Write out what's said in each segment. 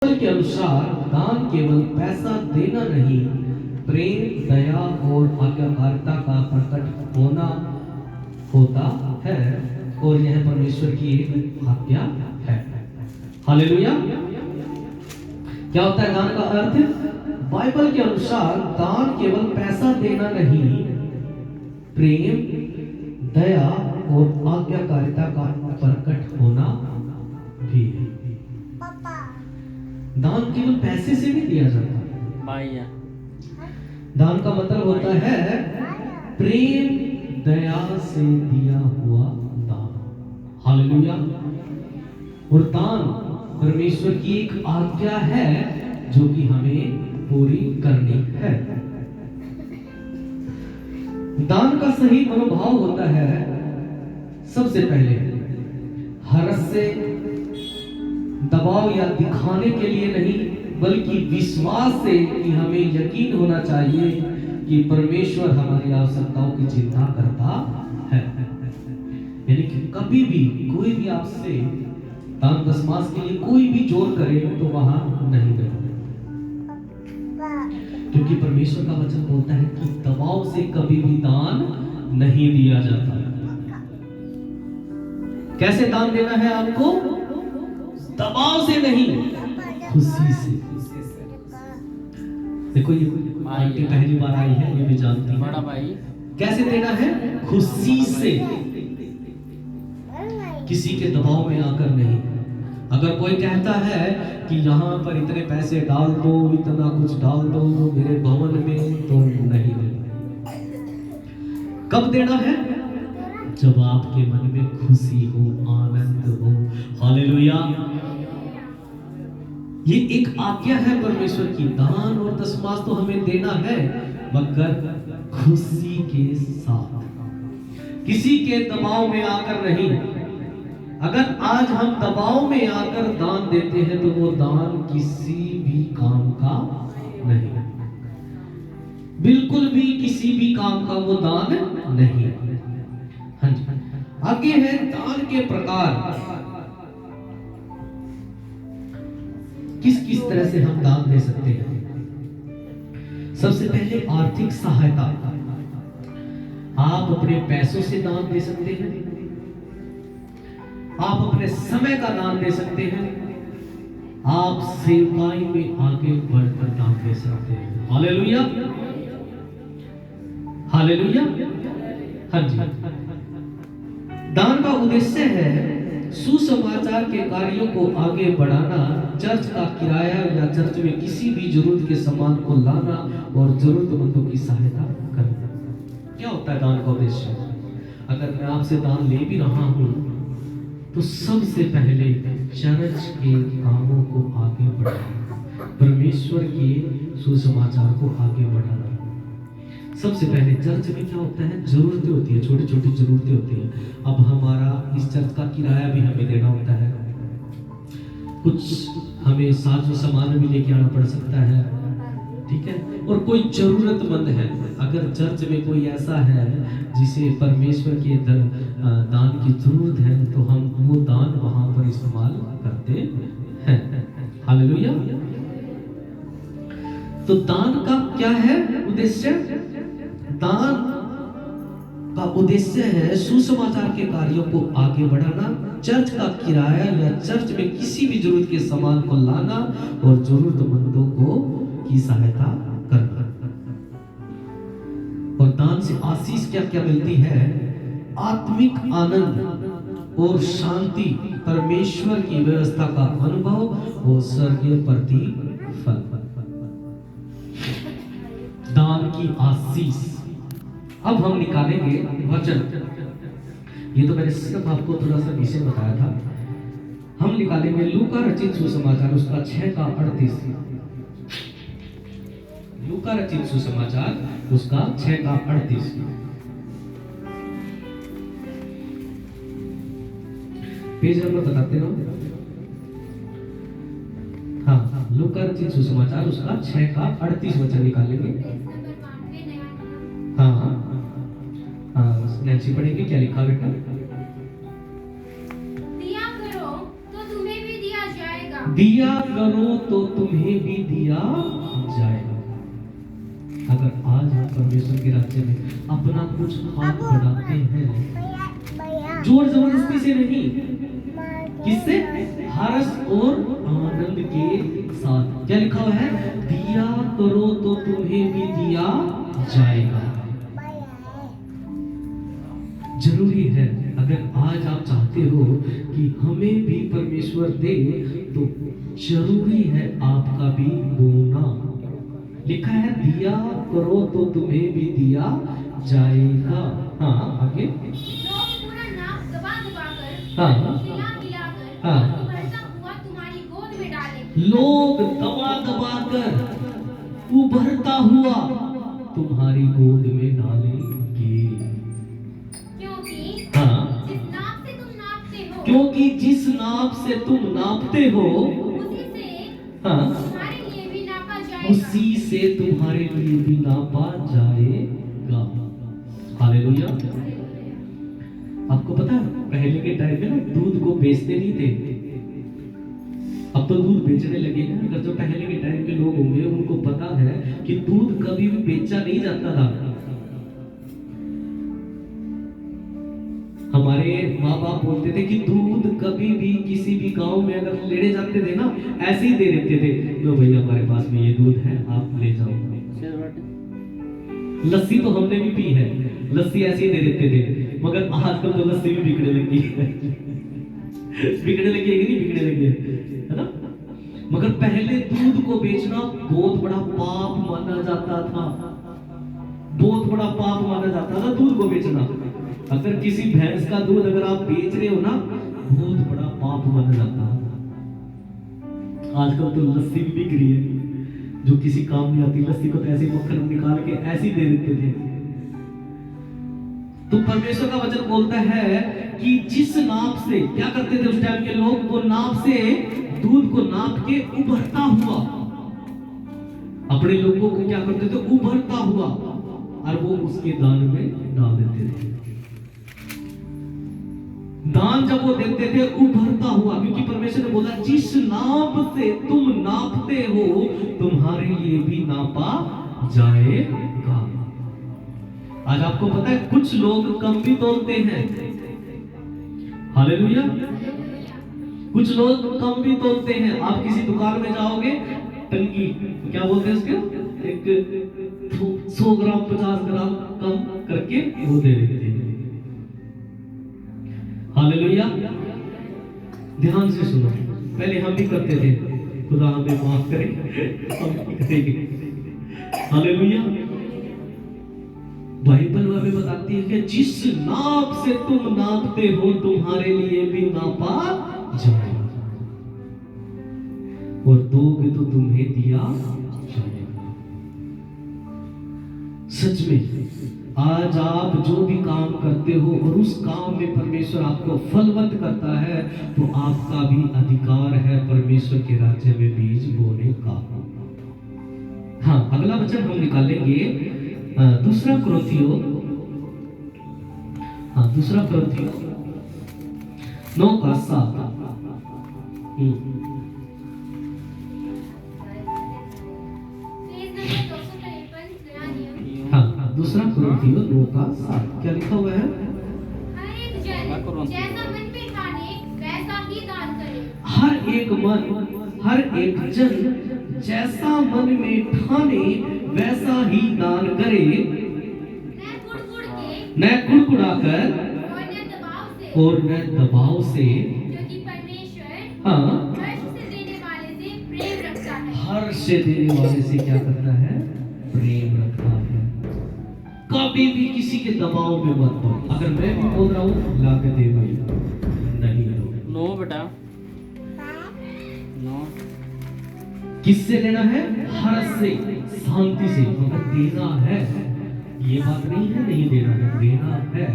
के अनुसार दान केवल पैसा देना नहीं, प्रेम, दया और आज्ञाकारिता का प्रकट होना होता है, और यह परमेश्वर की एक आज्ञा है। हालेलुया। क्या होता है दान का अर्थ? बाइबल के अनुसार दान केवल पैसा देना नहीं, प्रेम, दया और आज्ञाकारिता का प्रकट होना भी है। दान केवल पैसे से नहीं दिया जाता। दान का मतलब होता है प्रेम, दया से दिया हुआ दान। हालेलुया। और दान परमेश्वर की एक आज्ञा है जो कि हमें पूरी करनी है। दान का सही मनोभाव होता है सबसे पहले हर्ष से, दबाव या दिखाने के लिए नहीं, बल्कि विश्वास से कि हमें यकीन होना चाहिए कि परमेश्वर हमारी आवश्यकताओं की चिंता करता है। यानी कि कभी भी कोई भी आपसे दान दशमास के लिए कोई भी जोर करे तो वहां नहीं करें, क्योंकि परमेश्वर का वचन बोलता है कि दबाव से कभी भी दान नहीं दिया जाता। कैसे दान देना है आपको? दबाव से नहीं, खुशी से। देखो ये आंटी पहली बार आई है, ये भी जानती है। बड़ा भाई कैसे देना है? खुशी से, किसी के दबाव में आकर नहीं। अगर कोई कहता है कि यहाँ पर इतने पैसे डाल दो, इतना कुछ डाल दो मेरे भवन में, तो नहीं देना। कब देना है? जब आपके मन में खुशी हो, आनंद हो। हालेलुया। ये एक आज्ञा है परमेश्वर की। दान और दशमास तो हमें देना है, मगर खुशी के साथ, किसी के दबाव में आकर नहीं। अगर आज हम दबाव में आकर दान देते हैं तो वो दान किसी भी काम का नहीं, बिल्कुल भी किसी भी काम का वो दान नहीं। हाँ जी। आगे है दान के प्रकार। किस किस तरह से हम दान दे सकते हैं? सबसे पहले आर्थिक सहायता। आप अपने पैसों से दान दे सकते हैं, आप अपने समय का दान दे सकते हैं, आप सेवाई में आगे बढ़कर दान दे सकते हैं। Hallelujah, hallelujah. हाँ जी। दान का उद्देश्य है सुसमाचार के कार्यों को आगे बढ़ाना, चर्च का किराया या चर्च में किसी भी जरूरत के सामान को लाना और जरूरतमंदों की सहायता करना। क्या होता है दान का उद्देश्य? अगर मैं आपसे दान ले भी रहा हूं तो सबसे पहले चर्च के कामों को आगे बढ़ाना, परमेश्वर के सुसमाचार को आगे बढ़ाना। सबसे पहले चर्च में क्या होता है? जरूरतें होती है, छोटी छोटी जरूरतें होती है। अब हमारा इस चर्च का किराया भी हमें देना होता है, कुछ हमें साजो सामान भी लेके आना पड़ सकता है, ठीक है। और कोई जरूरतमंद है, अगर चर्च में कोई ऐसा है जिसे परमेश्वर के दान की जरूरत है, तो हम वो दान वहां पर इस्तेमाल करते हैं। हालेलुया। तो दान का क्या है उद्देश्य? दान का उद्देश्य है सुसमाचार के कार्यों को आगे बढ़ाना, चर्च का किराया या चर्च में किसी भी जरूरत के सामान को लाना और जरूरतमंदों को की सहायता करना। और दान से आशीष क्या क्या मिलती है? आत्मिक आनंद और शांति, परमेश्वर की व्यवस्था का अनुभव और स्वर्गीय प्रतिफल। दान की आशीष। अब हम निकालेंगे वचन। ये तो मैंने सिर्फ आपको थोड़ा सा विषय बताया था। हम निकालेंगे लूका रचित सुसमाचार उसका 6 का 38। लूका रचित सुसमाचार उसका 6 का 38। पेज नंबर बताते हो? हाँ, लूका रचित सुसमाचार उसका 6 का 38 वचन निकालेंगे। हाँ, नैन्सी पढ़ेंगे। क्या लिखा बेटा? दिया करो तो तुम्हें भी दिया जाएगा, दिया करो तो तुम्हें भी दिया जाएगा। अगर आज हम परमेश्वर के राज्य में अपना कुछ हाथ बढ़ाते हैं, जोर जबरदस्ती से नहीं, किससे? हर्ष और आनंद के साथ। क्या लिखा हुआ है? दिया करो तो तुम्हें भी दिया जाएगा। जरूरी है, अगर आज आप चाहते हो कि हमें भी परमेश्वर दे, तो जरूरी है आपका भी बोना। लिखा है दिया करो तो तुम्हें भी दिया जाएगा। हाँ आगे। लोग पूरा नाक दबा दबा कर, हाँ खिला खिला कर, हाँ। उभरता हुआ तुम्हारी गोद में डालेंगे। लोग दबा दबा कर उभरता हुआ तुम्हारी गोद में डालेंगे। क्योंकि हाँ, जिस नाप से तुम नापते हो, क्योंकि जिस नाप से तुम नापते हो, उसी से हाँ, तुम्हारे लिए भी नापा जाएगा। उसी से तुम्हारे लिए भी नापा जाएगा। हालेलुया। आपको पता है पहले के टाइम में ना दूध को बेचते नहीं थे, अब तो दूध बेचने लगे हैं। अगर जो पहले के टाइम के लोग होंगे उनको पता है कि दूध कभी भी बेचा नहीं जाता था। हमारे माँ बाप बोलते थे कि दूध कभी भी किसी भी गांव में अगर लेने जाते थे ना, ऐसे ही दे देते थे, लो भैया हमारे पास में ये दूध है, आप ले जाओ। लस्सी तो हमने भी पी है, लस्सी ऐसे ही दे देते थे, मगर आजकल तो लस्सी भी बिकने लगी है। बिकने लगी है कि नहीं बिकने लगी है ना? मगर पहले दूध को बेचना बहुत बड़ा पाप माना जाता था, बहुत बड़ा पाप माना जाता था दूध को बेचना। अगर किसी भैंस का दूध अगर आप बेच रहे हो ना, बहुत बड़ा पाप माना जाता है। आजकल तो लस्सी भी बिक रही है, जो किसी काम नहीं आती लस्सी को तो ऐसे मक्खन निकाल के ऐसे ही दे देते थे। तो परमेश्वर का वचन बोलता है कि जिस नाप से, क्या करते थे उस टाइम के लोग, वो नाप से दूध को नाप के उभरता हुआ, अपने लोगों को क्या करते थे, उभरता हुआ, और वो उसके दान में डाल देते थे। दान जब वो देते थे उभरता हुआ, क्योंकि परमेश्वर ने बोला जिस नाप से तुम नापते हो तुम्हारे लिए भी नापा जाएगा। आज आपको पता है कुछ लोग कम भी तोलते हैं। हालेलुया। कुछ लोग कम भी तोलते हैं। आप किसी दुकान में जाओगे, टंकी क्या बोलते हैं उसके, एक 100 ग्राम 50 ग्राम कम करके वो दे देते हैं। हालेलुया। ध्यान से सुनो, पहले हम भी करते थे, खुदा हमें माफ करे, हम भी करेंगे। हालेलुया। बाइबल हमें बताती है कि जिस नाप से तुम नापते हो तुम्हारे लिए भी नापा जाएगा, और दोगे तो तुम्हें दिया जाएगा। सच में आज आप जो भी काम करते हो और उस काम में परमेश्वर आपको फलवंत करता है, तो आपका भी अधिकार है परमेश्वर के राज्य में बीज बोने का। हाँ, अगला वचन हम निकालेंगे दूसरा कुरिन्थियों 9:7। हाँ, दूसरा कुरिन्थियों 9:7 क्या लिखा हुआ है? हर एक जन जैसा मन में ठाने वैसा ही दान करे। हर एक जन जैसा मन में ठाने वैसा ही दान करे, न कुड़कुड़ाकर और न दबाव से, क्योंकि परमेश्वर हाँ, हर्ष से देने वाले से प्रेम रखता है। हर्ष से देने वाले से क्या करता है? प्रेम रखता है। कभी भी किसी के दबाव में मत हो। अगर मैं भी बोल रहा हूँ ला के दे भाई, नहीं दो। नो बेटा, नो। किससे लेना है? हर्ष से, शांति से। मगर देना है, ये बात नहीं है नहीं देना है, देना है।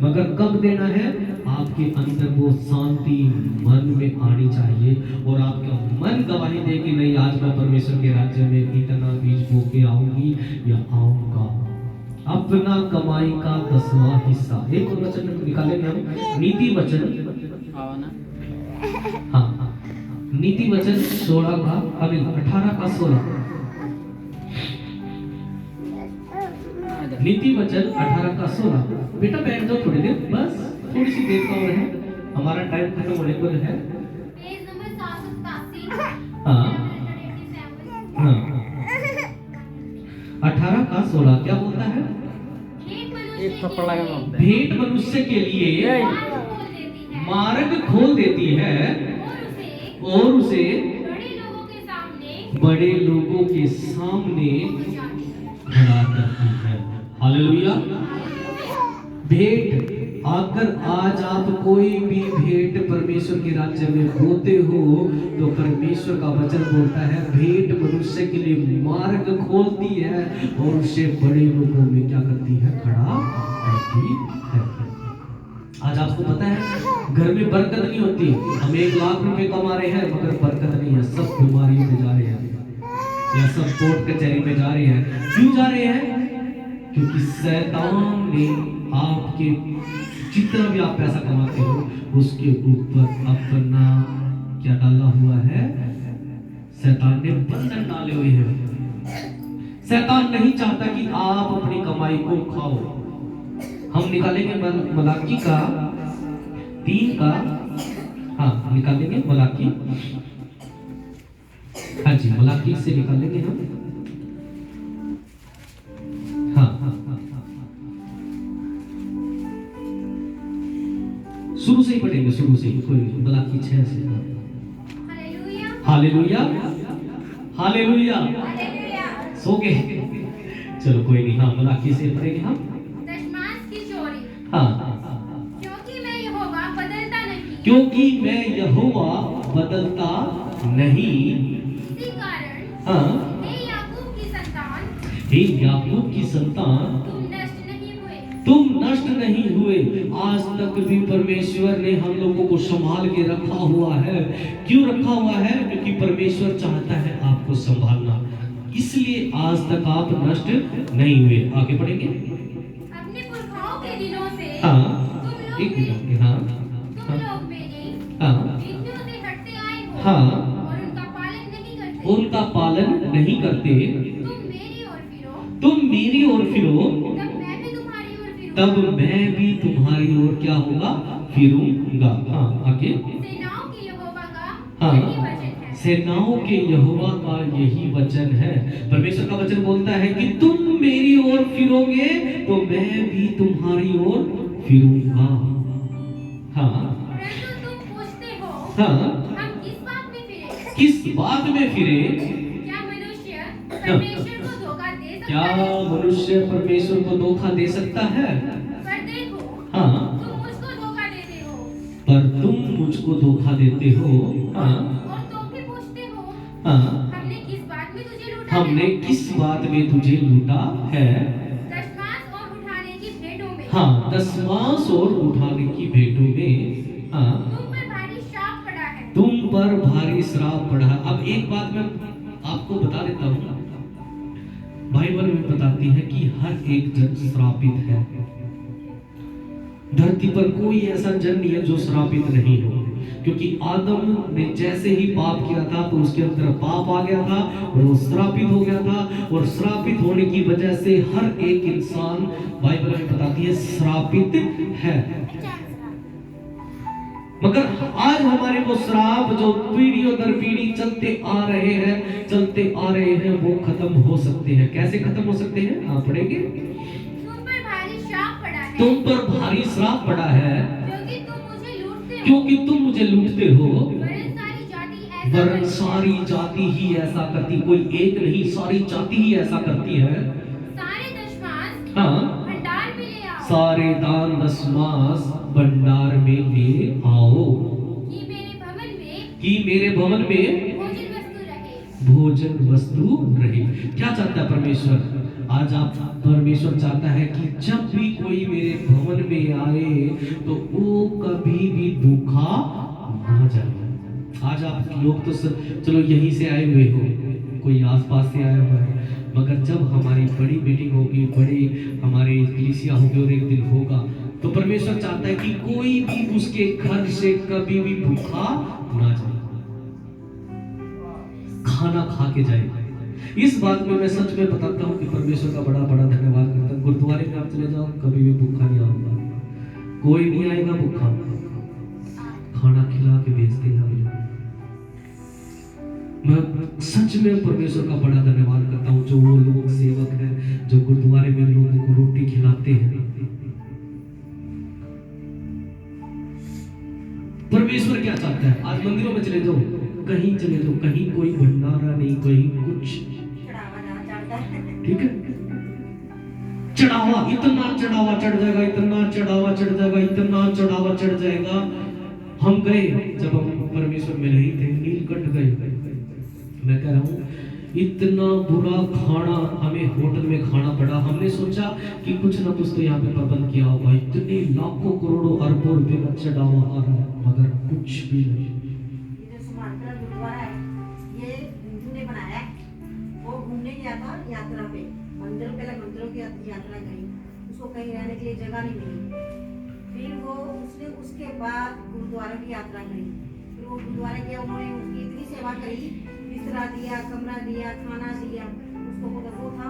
मगर कब देना है? आपके अंदर वो शांति मन में आनी चाहिए, और आपका मन गवाही दे कि नहीं, आज मैं परमेश्वर के राज्य में इतना बीज बो के आऊंगी या आऊंगा। अपना कमाई का 10वां हिस्सा। एक और वचन निकालेंगे हम, नीति वचन, आओ ना। हाँ, नीति वचन 16 का 18 का 16। नीति वचन 18 का 16। बेटा बैठ जाओ थोड़ी देर, बस थोड़ी सी देर का और है, हमारा टाइम खत्म होने को है। Page number 787। हाँ हाँ 18 का 16 क्या बोलता है? भेंट मनुष्य के लिए मार्ग खोल देती है और उसे बड़े लोगों के सामने खड़ा करती है। हालेलुया। भेंट, अगर आज आप कोई भी भेंट परमेश्वर के राज्य में बोते हो तो परमेश्वर का वचन बोलता है भेंट मनुष्य के लिए मार्ग खोलती है और उसे बड़े लोगों में क्या करती है? खड़ा करती है। आज आपको पता है घर में बरकत नहीं होती। हम 1 लाख रुपए कमा रहे हैं मगर बरकत नहीं है, सब बीमारियों में जा रहे हैं या सब कोर्ट कचहरी में जा रहे हैं। क्यों जा रहे हैं? क्योंकि शैतान ने आपके जितना भी आप पैसा कमाते हो उसके ऊपर अपना क्या डाला हुआ है? शैतान ने बंधन डाले हुए हैं। शैतान नहीं चाहता कि आप अपनी कमाई को खाओ। हम निकालेंगे मलाकी का 3 का, हाँ निकालेंगे मलाकी, हाँ जी मलाकी से निकालेंगे हम। हाँ हाँ हाँ शुरू से ही पढ़ेंगे, शुरू से ही, कोई मलाकी 6 से। Hallelujah hallelujah. सो गए? चलो कोई नहीं, हाँ मलाकी से पढ़ेंगे हम। दशमांश की चोरी। हाँ क्योंकि मैं यहोवा बदलता नहीं। क्योंकि मैं यहोवा बदलता नहीं। इसी कारण हाँ हे याकूब की संतान, हे याकूब की संतान, तुम नष्ट नहीं हुए। आज तक भी परमेश्वर ने हम लोगों को संभाल के रखा हुआ है। क्यों रखा हुआ है? क्योंकि परमेश्वर चाहता है आपको संभालना, इसलिए आज तक आप नष्ट नहीं हुए। आगे पढ़ेंगे। अपने पुरखाओं के दिनों से हाँ एक मिनट, हाँ तुम लोग मेरी हाँ विधियों से हटते आए हो हाँ और उनका पालन नहीं करते। उनका पालन नहीं करते। तुम मेरी ओर फिरो तब मैं भी तुम्हारी ओर क्या होगा? फिरूंगा। हाँ आगे। सेनाओं के यहोवा का हाँ यही वचन है। सेनाओं के यहोवा का यही वचन है। परमेश्वर का वचन बोलता है कि तुम मेरी ओर फिरोगे तो मैं भी तुम्हारी ओर फिरूंगा। हाँ परंतु तुम पूछते हो हाँ हम किस बात में फिरे? किस बात में फिरे? क्या मनुष्य परमेश्वर को धोखा दे सकता क्या है? मनुष्य परमेश्वर को धोखा दे सकता है? पर देखो हाँ तुम मुझको धोखा देते हो। पर तुम मुझको धोखा देते हो। हाँ और तुम भी पूछते हो हाँ हमने किस बात में तुझे लूटा हमने है? किस बात में तुझे लूटा है? दशमांश और उठाने की भेंटों में। हाँ दशमांश और उठाने की भेंटों में। हाँ तुम पर भारी श्राप पड़ा है। तुम पर भारी श्राप पड़ा है। अब एक बात मैं आपको बता देता हूँ, बाइबल में बताती है कि हर एक जन श्रापित है। धरती पर कोई ऐसा जन नहीं है जो श्रापित नहीं हो, क्योंकि आदम ने जैसे ही पाप किया था तो उसके अंदर पाप आ गया था और वो श्रापित हो गया था। और श्रापित होने की वजह से हर एक इंसान, बाइबल में बताती है, श्रापित है। मगर आज हमारे वो श्राप जो पीढ़ियों दर पीढ़ी चलते आ रहे हैं वो खत्म हो सकते हैं। कैसे खत्म हो सकते हैं? आप पढ़ेंगे। तुम पर भारी श्राप पड़ा है। तुम पर भारी श्राप पड़ा है क्योंकि तुम मुझे लूटते हो। वरन सारी जाति ही ऐसा करती, कोई एक नहीं, सारी जाति ही ऐसा करती है। सारे दशमांश हाँ भंडार में ले आओ। सारे दान दशमांश भंडार में ले आओ कि मेरे भवन में भोजन वस्तु रहे। क्या चाहता है परमेश्वर? आज आप परमेश्वर चाहता है कि जब भी कोई मेरे भवन में आए तो वो कभी भी भूखा ना जाए। आज आप लोग तो चलो यहीं से आए हुए हो, कोई आसपास से आया हुआ है, मगर जब हमारी बड़ी मीटिंग होगी, बड़ी हमारी कलीसिया होगी और एक दिन होगा, तो परमेश्वर चाहता है कि कोई भी उसके घर से कभी भी भूखा ना जाए। खाना खा के जाएगा। इस बात में मैं सच में बताता हूँ कि परमेश्वर का बड़ा बड़ा धन्यवाद करता हूँ। गुरुद्वारे में आप चले जाओ, कभी भी भूखा नहीं आऊंगा, कोई नहीं आएगा भूखा, खाना खिला के भेजते हैं। मैं सच में परमेश्वर का बड़ा धन्यवाद करता हूँ, जो वो लोग सेवक हैं जो गुरुद्वारे में लोगों को रोटी खिलाते हैं। परमेश्वर क्या चाहता है? आज मंदिरों में चले जाओ, कहीं चले जाओ, कहीं कोई भंडारा नहीं, कहीं कुछ, ठीक है? चढ़ावा, इतना चढ़ावा चढ़ जाएगा, इतना चढ़ावा चढ़ जाएगा, इतना चढ़ावा चढ़ जाएगा। हम गए, जब हम परमेश्वर में नहीं थे, नीलकंठ गए, मैं कह रहा हूँ इतना बुरा खाना हमें होटल में खाना पड़ा। हमने सोचा कि कुछ ना कुछ तो यहाँ पे प्रबंध किया होगा, इतने लाखों करोड़ों अरबों रुपए का चढ़ावा आ रहा है, मगर कुछ भी नहीं। गुरुद्वारा है, ये हिंदू ने बनाया है। वो घूमने गया था यात्रा पे, मंदिरों पहले मंदिरों की यात्रा करी, उसको कहीं रहने के लिए जगह नहीं मिली। फिर वो उसने उसके बाद गुरुद्वारा की यात्रा करी। फिर वो गुरुद्वारा गया, उन्होंने उसकी इतनी सेवा करी, बिस्तरा दिया, कमरा दिया, खाना दिया। उसको वो था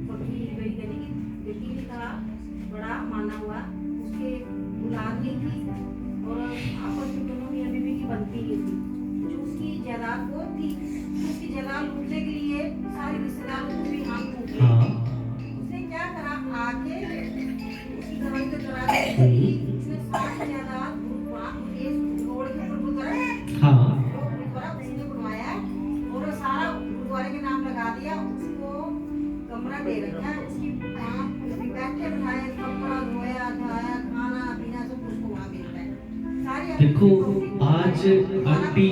फकीर बड़ी गली की बेटी भी था, बड़ा माना हुआ, उसके औलाद नहीं थी और आपस में दोनों मियां बीवी की बनती नहीं थी। जो उसकी जायदाद वो थी, उसकी जायदाद लूटने के लिए सारे रिश्तेदारों को भी हाथ टूट गए। उसने क्या करा, आके उसकी दवाई तो करा दी, उसने सारी जायदाद रोड के ऊपर गुरुद्वारा उसने बनवाया और सारा गुरुद्वारे के नाम लगा दिया। उसको कमरा दे रखा है, उसकी बैठे बिठाए, कपड़ा धोया धाया, खाना पीना सब कुछ वहाँ मिलता है। सारी देखो आज आंटी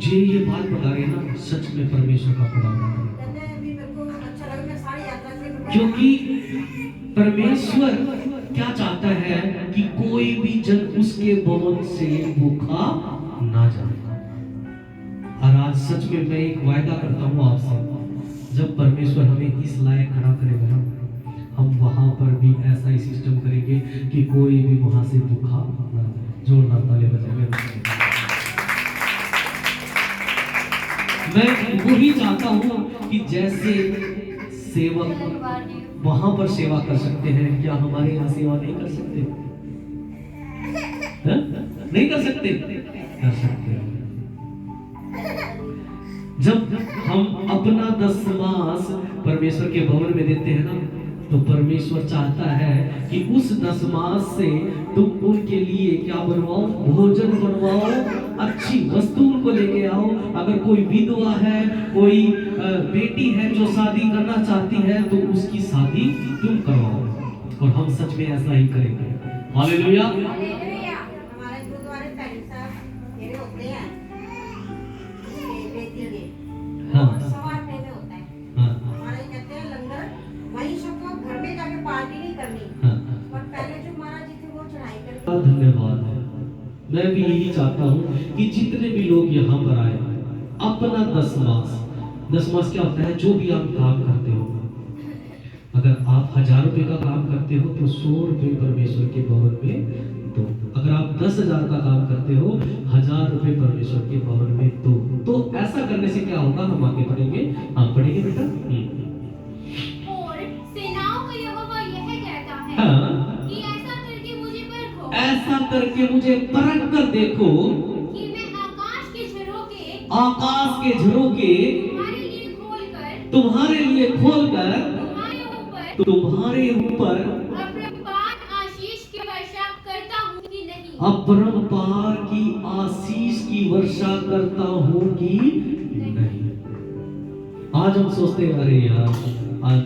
जी ये बात बता रही है ना, सच में परमेश्वर का बड़ा कहते हैं भी मेरे को अच्छा लगा, मैं सारी यात्रा से, क्योंकि परमेश्वर क्या चाहता है कि कोई भी जन उसके भवन से भूखा ना जाए। और आज सच में मैं एक वायदा करता हूँ आपसे, जब परमेश्वर हमें इस लायक खड़ा करेगा ना, हम वहां पर भी ऐसा ही सिस्टम करेंगे कि कोई भी वहां से भूखा ना जाए। जोरदार ताली बजाएंगे। मैं वही चाहता हूँ कि जैसे सेवक वहां पर सेवा कर सकते हैं, क्या हमारे यहाँ सेवा नहीं कर सकते? है? नहीं कर सकते? कर सकते हैं। जब हम अपना दशमांश परमेश्वर के भवन में देते हैं ना, तो परमेश्वर चाहता है कि उस दशमांश से तुम उनके लिए क्या बनवाओ? भोजन बनवाओ, अच्छी वस्तु उनको लेके आओ। अगर कोई विधवा है, कोई बेटी है जो शादी करना चाहती है, तो उसकी शादी तुम करवाओ। और हम सच में ऐसा ही करेंगे। हालेलुया। हमारे गुरुद्वारे पैंट साहब घेरे होते हैं, बेटी के हाँ। सवा आठ में होता है। हाँ। हमारे कहते हैं लंगर, वहीं सबको घर में जाके पार्टी नहीं करनी, हाँ। पर पहले जो महाराज जी थे वो चढ़ाई करके। धन्यवाद है। मैं भी यही चाहता हूँ कि जितने भी लोग यहाँ पर आए, अपना दशमांश क्या होता है? जो भी आप काम करते हो, अगर आप 1000 रुपए का काम करते हो तो 100 रुपए परमेश्वर के भवन में दो। अगर आप 10,000 का काम करते हो, 1000 रुपए परमेश्वर के भवन में दो। तो ऐसा करने से क्या होगा? हम आगे बढ़ेंगे। आप पढ़ेंगे बेटा? और सेनाओं का यहोवा यह कहता है हाँ। कि ऐसा करके मुझे परखो, ऐसा करके मुझे परख कर देखो कि मैं आकाश के झरोखे तुम्हारे लिए खोलकर तुम्हारे ऊपर अपरंपार आशीष की वर्षा करता हूँ कि नहीं। अपरंपार की आशीष की वर्षा करता हूँ कि नहीं। आज हम सोचते हैं अरे यार, आज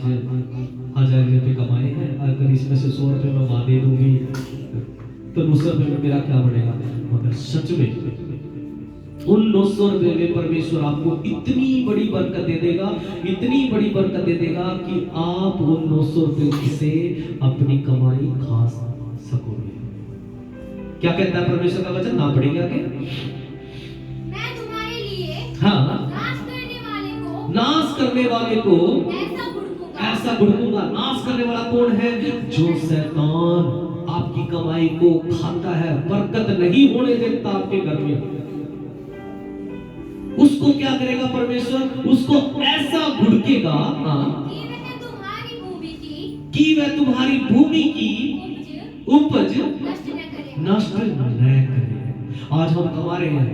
1000 रुपए कमाए हैं, अगर इसमें से 100 रुपए मैं माँ दे दूंगी तो 900 रुपए में मेरा क्या बढ़ेगा? मगर सच में उन 900 रुपए में परमेश्वर आपको इतनी बड़ी बरकत दे देगा, इतनी बड़ी बरकत दे देगा कि आप उन 900 रुपए से अपनी कमाई खा सकोगे। क्या कहता है परमेश्वर का वचन? ना पढ़ेंगे आगे। मैं तुम्हारे लिए हाँ, नाश करने वाले को ऐसा भुड़कूंगा। नाश करने वाला कौन है? जो शैतान आपकी कमाई को खाता है, बरकत नहीं होने देता आपके घर में। उसको क्या करेगा परमेश्वर? उसको ऐसा घुड़केगा, हाँ, कि वह तुम्हारी भूमि की कि वह तुम्हारी भूमि की उपज नष्ट न करे। नष्ट न करे। आज हम कमा रहे हैं,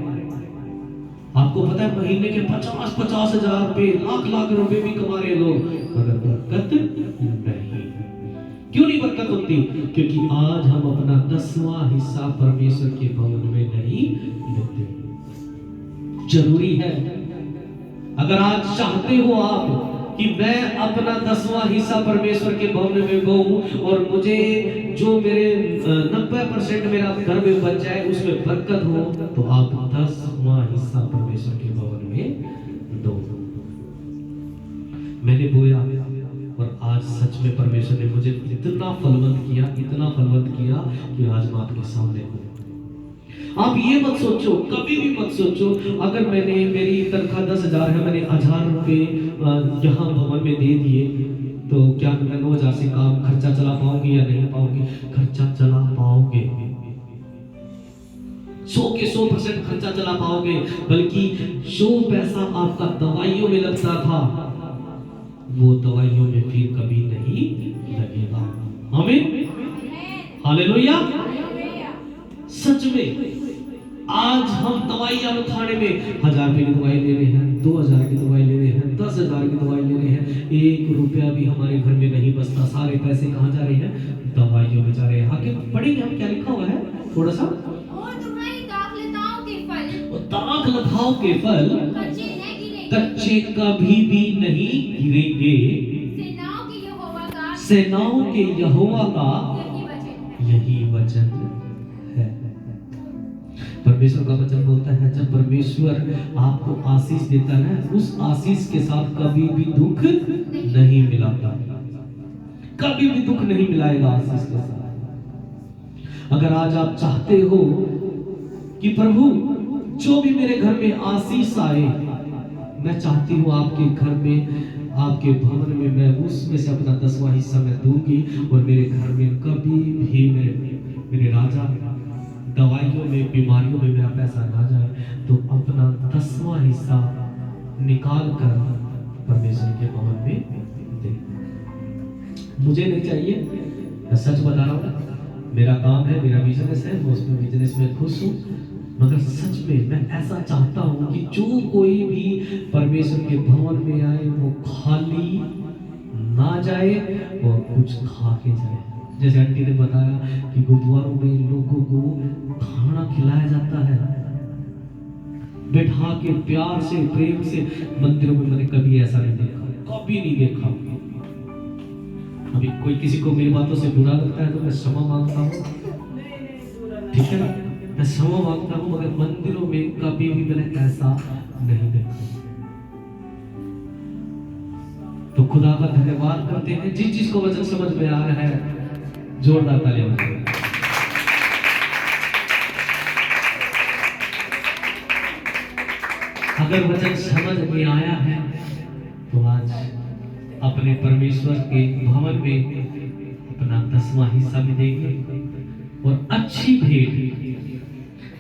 आपको पता है महीने के 50-50 हजार रुपए, लाख रुपए भी कमा रहे लोग, मगर बरकत नहीं। क्यों नहीं बरकत होती? क्योंकि आज हम अपना 10वां हिस्सा परमेश्वर के भवन में नहीं देते। जरूरी है, अगर आज चाहते हो आप कि मैं अपना 10वां हिस्सा परमेश्वर के भवन में दूं और मुझे जो मेरे 90% मेरा घर में बच जाए उसमें बरकत हो, तो आप 10वां हिस्सा परमेश्वर के भवन में दो। मैंने बोया और आज सच में परमेश्वर ने मुझे इतना फलवंत किया, इतना फलवंत किया कि आज मैं आपके सामने हूं। आप ये मत सोचो, कभी भी मत सोचो, अगर मेरी तनख्वाह 10,000 है, मैंने 1,000 रुपए यहाँ भवन में दे दिए, तो क्या मैं 9,000 से काम खर्चा चला पाऊंगी या नहीं पाऊंगी? खर्चा चला पाओगे, 100 के 100% खर्चा चला पाओगे। बल्कि जो पैसा आपका दवाइयों में लगता था, वो दवाइयों में फिर कभी नहीं लगेगा। आमीन, हालेलुया। सच में आज हम दवाइयां खाने में 1,000 रुपए की दवाई ले रहे हैं, 2,000 की दवाई ले रहे हैं, 10,000 की दवाई ले रहे हैं, 1 रुपया भी हमारे घर में नहीं बचता। सारे पैसे कहाँ जा रहे हैं? दवाइयों में जा रहे हैं। आगे पढ़ेंगे हम, क्या लिखा हुआ है थोड़ा सा। और तुम्हारी दाखलताओं के फल, दाखलताओं के फल कच्चे न गिरेंगे, कच्चे कभी भी नहीं गिरेंगे। सेनाओं के यहोवा का, सेनाओं के यहोवा का यही वचन है। यही वचन है। परमेश्वर का वचन बोलता है, जब परमेश्वर आपको आशीष देता है, उस आशीष के साथ कभी भी दुख नहीं मिलाता, कभी भी दुख नहीं मिलाएगा आशीष के साथ। अगर आज आप चाहते हो कि प्रभु जो भी मेरे घर में आशीष आए, मैं चाहती हूँ आपके घर में, आपके भवन में मैं उसमें से अपना 10वां हिस्सा मैं दूंगी, और मेरे घर में कभी भी मेरे राजा दवाइयों में, बीमारियों में मेरा पैसा ना जाए, तो अपना 10वां हिस्सा निकाल कर परमेश्वर के भवन में दे। मुझे नहीं चाहिए, मैं सच बता रहा हूँ, मेरा काम है, मेरा बिजनेस है, मैं उसमें बिजनेस में खुश हूँ, मगर सच में मैं ऐसा चाहता हूँ कि जो कोई भी परमेश्वर के भवन में आए वो खाली ना जाए और कुछ खा के जाए। जैसे आंटी ने बताया कि गुरुद्वारों में लोगों को खाना खिलाया जाता है, बैठा के प्यार से, प्रेम से। मंदिरों में मैंने कभी ऐसा नहीं देखा, कभी नहीं देखा। अभी कोई किसी को मेरी बातों से बुरा लगता है तो मैं क्षमा मांगता हूँ, ठीक है ना, मैं क्षमा मांगता हूँ, मगर मंदिरों में कभी भी मैंने ऐसा नहीं देखा। तो खुदा का धन्यवाद करते हैं। जिस चीज को वचन समझ में आ रहा है, जोरदार तालियां बजाएं। अगर वचन समझ में आया है तो आज अपने परमेश्वर के भवन में अपना 10वां हिस्सा भी देंगे, और अच्छी भेंट,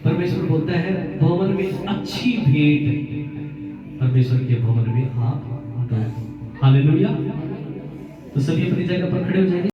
परमेश्वर बोलता है भवन में अच्छी भेंट परमेश्वर के भवन में आप दो। हालेलुया। तो सभी अपनी जगह पर खड़े हो जाएंगे।